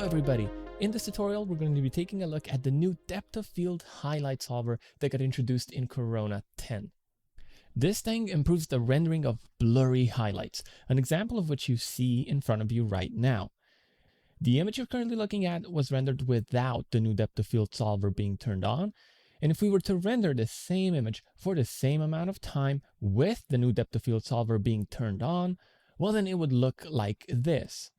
everybody, in this tutorial we're going to be taking a look at the new depth of field highlight solver that got introduced in Corona 10. This thing improves the rendering of blurry highlights, an example of which you see in front of you right now. The image you're currently looking at was rendered without the new depth of field solver being turned on, and if we were to render the same image for the same amount of time with the new depth of field solver being turned on, well then it would look like this.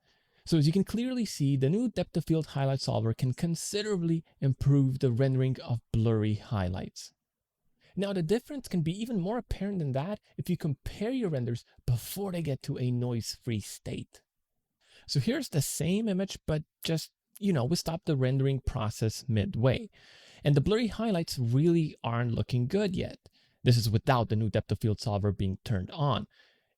So as you can clearly see, the new depth of field highlight solver can considerably improve the rendering of blurry highlights. Now the difference can be even more apparent than that if you compare your renders before they get to a noise-free state. So here's the same image, but just, we stopped the rendering process midway. And the blurry highlights really aren't looking good yet. This is without the new depth of field solver being turned on.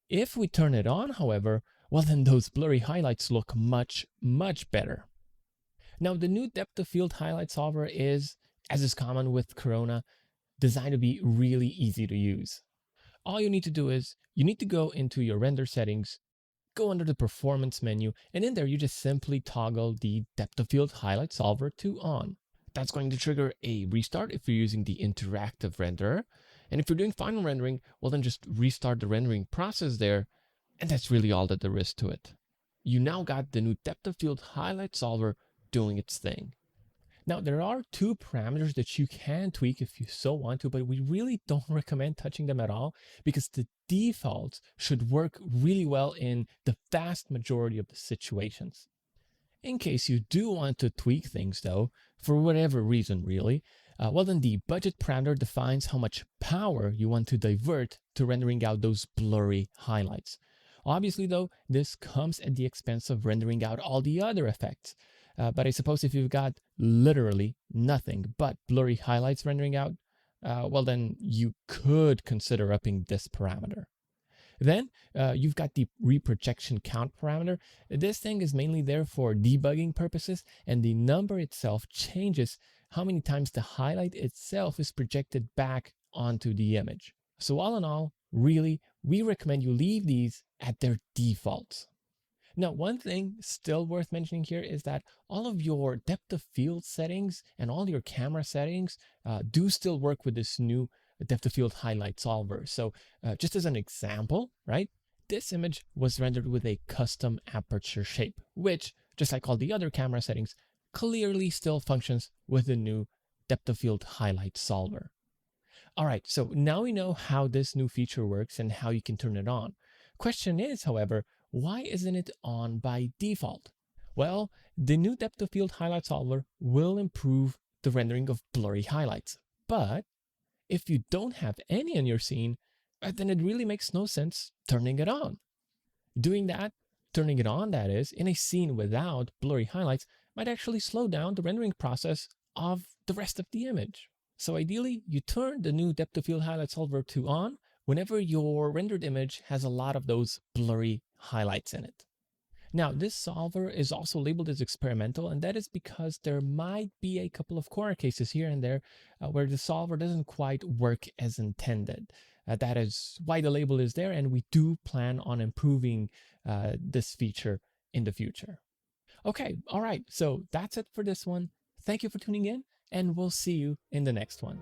If we turn it on, however, well then those blurry highlights look much better. Now the new depth of field highlight solver is, as is common with Corona, designed to be really easy to use. All you need to do is, you need to go into your render settings, go under the performance menu, and in there you just simply toggle the depth of field highlight solver to on. That's going to trigger a restart if you're using the interactive renderer. And if you're doing final rendering, well then just restart the rendering process there. And that's really all that there is to it. You now got the new depth of field highlight solver doing its thing. Now there are two parameters that you can tweak if you so want to, but we really don't recommend touching them at all because the defaults should work really well in the vast majority of the situations. In case you do want to tweak things though, for whatever reason really, well then the budget parameter defines how much power you want to divert to rendering out those blurry highlights. Obviously though, this comes at the expense of rendering out all the other effects. But I suppose if you've got literally nothing but blurry highlights rendering out, well then you could consider upping this parameter. Then you've got the reprojection count parameter. This thing is mainly there for debugging purposes, and the number itself changes how many times the highlight itself is projected back onto the image. So all in all, really, we recommend you leave these at their defaults. Now, one thing still worth mentioning here is that all of your depth of field settings and all your camera settings do still work with this new depth of field highlight solver. So just as an example, right, this image was rendered with a custom aperture shape, which, just like all the other camera settings, clearly still functions with the new depth of field highlight solver. All right, so now we know how this new feature works and how you can turn it on. Question is, however, why isn't it on by default? Well, the new depth of field highlight solver will improve the rendering of blurry highlights. But if you don't have any in your scene, then it really makes no sense turning it on. Doing that, turning it on that is, in a scene without blurry highlights might actually slow down the rendering process of the rest of the image. So ideally, you turn the new depth of field highlight solver to on whenever your rendered image has a lot of those blurry highlights in it. Now, this solver is also labeled as experimental, and that is because there might be a couple of corner cases here and there where the solver doesn't quite work as intended. That is why the label is there, and we do plan on improving this feature in the future. Okay, all right, so that's it for this one. Thank you for tuning in, and we'll see you in the next one.